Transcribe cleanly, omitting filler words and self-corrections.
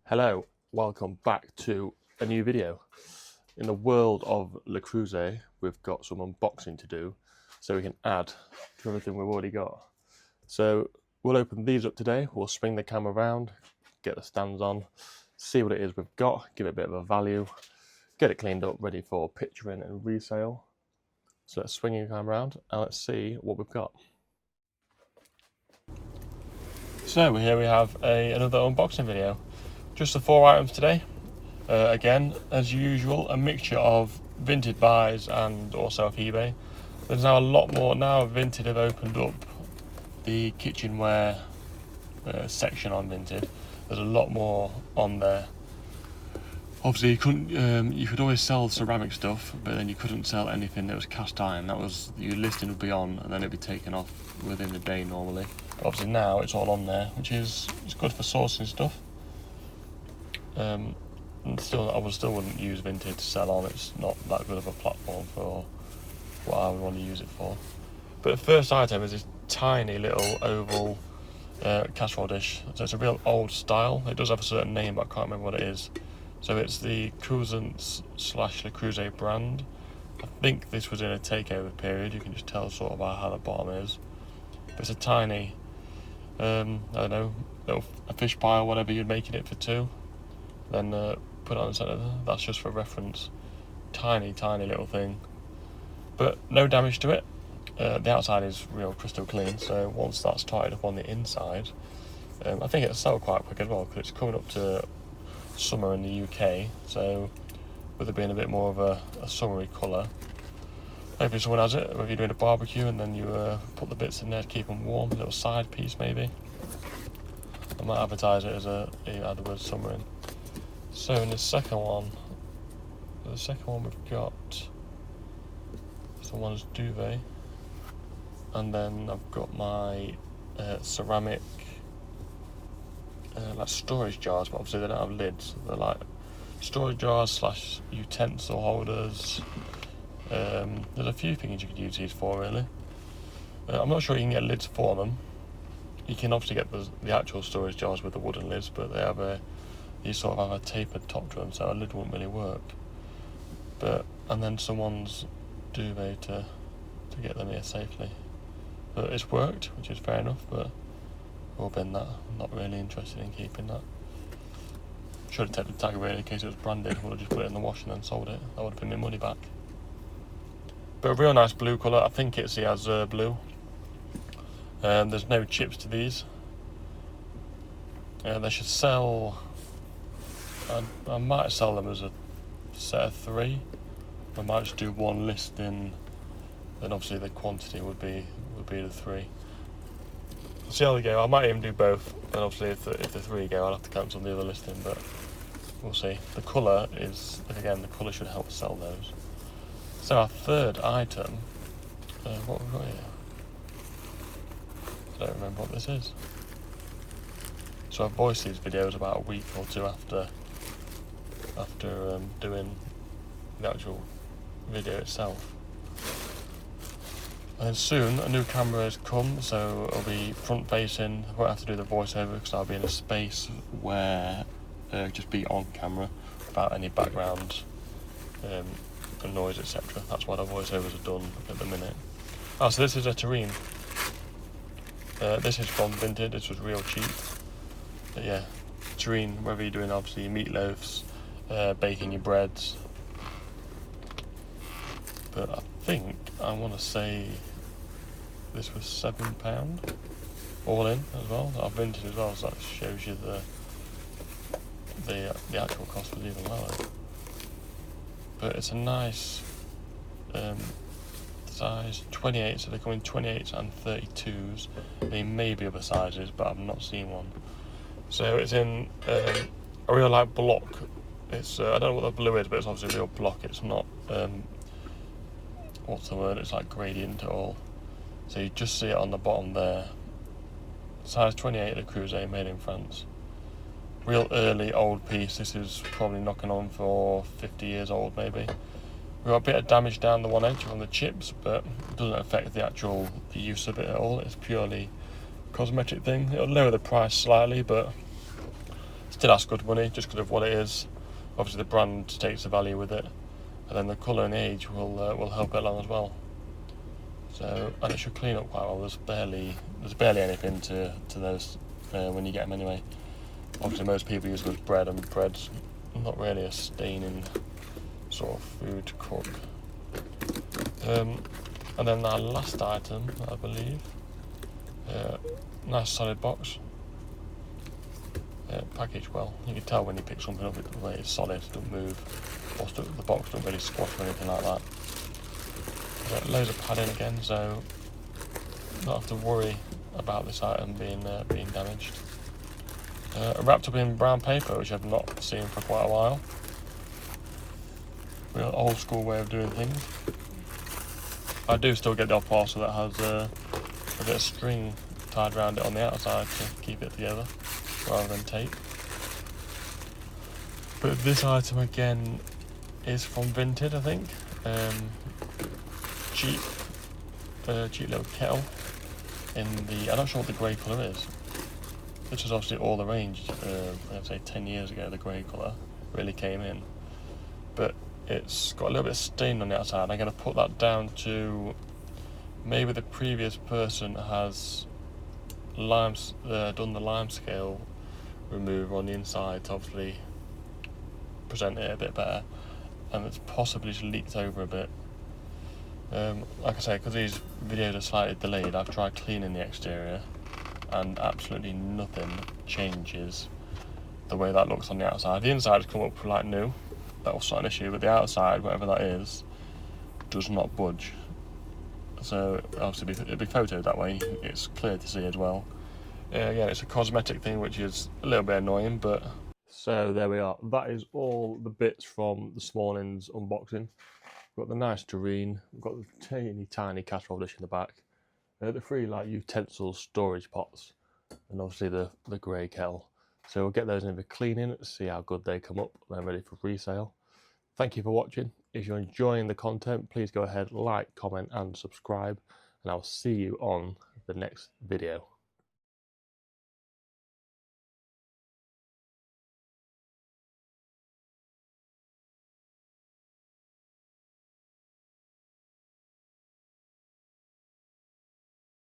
Hello, welcome back to a new video. In the world of Le Creuset, we've got some unboxing to do so we can add to everything we've already got. So we'll open these up today, we'll swing the camera around, get the stands on, see what it is we've got, give it a bit of a value, get it cleaned up, ready for picturing and resale. So let's swing the camera around and let's see what we've got. So here we have another unboxing video. Just the 4 items today. Again, as usual, a mixture of Vinted buys and also off eBay. There's now a lot more. Now Vinted have opened up the kitchenware section on Vinted. There's a lot more on there. Obviously, you could always sell ceramic stuff, but then you couldn't sell anything that was cast iron. That was, your listing would be on, and then it'd be taken off within the day normally. But obviously now it's all on there, which is good for sourcing stuff. And still, I still wouldn't use Vinted to sell on. It's not that good of a platform for what I would want to use it for. But the first item is this tiny little oval casserole dish. So it's a real old style. It does have a certain name, but I can't remember what it is. So it's the Creuset / Le Creuset brand. I think this was in a takeover period. You can just tell sort of how the bottom is. But it's a tiny, I don't know, a fish pie or whatever you'd make it for two. Then put it on the centre. That's just for reference. Tiny little thing, but no damage to it. The outside is real crystal clean, so once that's tied up on the inside, I think it'll sell quite quick as well, because it's coming up to summer in the UK, so with it being a bit more of a summery colour, hopefully someone has it, whether you're doing a barbecue and then you put the bits in there to keep them warm, a little side piece maybe. I might advertise it as add the word summer in. So in the second one we've got someone's duvet, and then I've got my ceramic like storage jars, but obviously they don't have lids. They're like storage jars / utensil holders. There's a few things you could use these for really. I'm not sure you can get lids for them. You can obviously get the actual storage jars with the wooden lids, but they have you sort of have a tapered top to them, so a lid won't really work. And then someone's duvet to get them here safely. But it's worked, which is fair enough, but we'll bin that. I'm not really interested in keeping that. Should have taken the tag away in case it was branded. Would have just put it in the wash and then sold it. That would have been my money back. But a real nice blue colour. I think it's the azure blue. There's no chips to these. They should sell. I might sell them as a set of 3. I might just do one listing, then obviously the quantity would be the 3. See how they go. I might even do both, and obviously if the 3 go, I'll have to cancel the other listing, but we'll see. The colour is, again, the colour should help sell those. So our third item, what have we got here? I don't remember what this is. So I voiced these videos about a week or 2 after doing the actual video itself. And then soon a new camera has come, so it'll be front facing. I won't have to do the voiceover because I'll be in a space where just be on camera without any background and noise, etc. That's what our voiceovers are done at the minute. Oh, so this is a terrine. This is from Vinted. This was real cheap. But yeah, terrine, whether you're doing obviously your meatloafs, baking your breads. But I think I want to say this was £7 all in as well. I've Vinted as well, so that shows you the actual cost was even lower. But it's a nice size, 28, so they come in 28s and 32s. They may be other sizes, but I've not seen one. So it's in a real light block. It's I don't know what the blue is, but it's obviously a real block. It's not what's the word? It's like gradient at all. So you just see it on the bottom there. Size 28 Le Creuset, made in France. Real early old piece. This is probably knocking on for 50 years old maybe. We've got a bit of damage down the one edge from the chips, but it doesn't affect the use of it at all. It's purely cosmetic thing. It'll lower the price slightly, but Still that's good money, just because of what it is. Obviously the brand takes the value with it, and then the colour and age will help it along as well. So, and it should clean up quite well. There's barely anything to those when you get them anyway. Obviously most people use them as bread, and bread's not really a staining sort of food to cook. And then our last item, I believe, nice solid box. Packaged well. You can tell when you pick something up, it's solid, it doesn't move, or the box doesn't really squash or anything like that. Loads of padding again, so not have to worry about this item being damaged. Wrapped up in brown paper, which I've not seen for quite a while. Real old school way of doing things. I do still get the odd parcel that has a bit of string tied around it on the outside to keep it together, rather than tape. But this item again is from Vinted, I think. Cheap little kettle in the, I'm not sure what the grey colour is, which is obviously all the range. I'd say 10 years ago the grey colour really came in, but it's got a little bit of stain on the outside. I'm going to put that down to maybe the previous person has done the lime scale remover on the inside to obviously present it a bit better, and it's possibly just leaked over a bit. Like I say, because these videos are slightly delayed, I've tried cleaning the exterior and absolutely nothing changes the way that looks on the outside. The inside has come up like new, that was not an issue, but the outside, whatever that is, does not budge. So obviously it'll be photoed that way, it's clear to see as well. Yeah, it's a cosmetic thing, which is a little bit annoying, but... So there we are, that is all the bits from this morning's unboxing. We've got the nice tureen, we've got the tiny casserole dish in the back, the three utensils, storage pots, and obviously the grey kettle. So we'll get those in for cleaning, see how good they come up, and they're ready for resale. Thank you for watching. If you're enjoying the content, please go ahead, like, comment and subscribe, and I'll see you on the next video.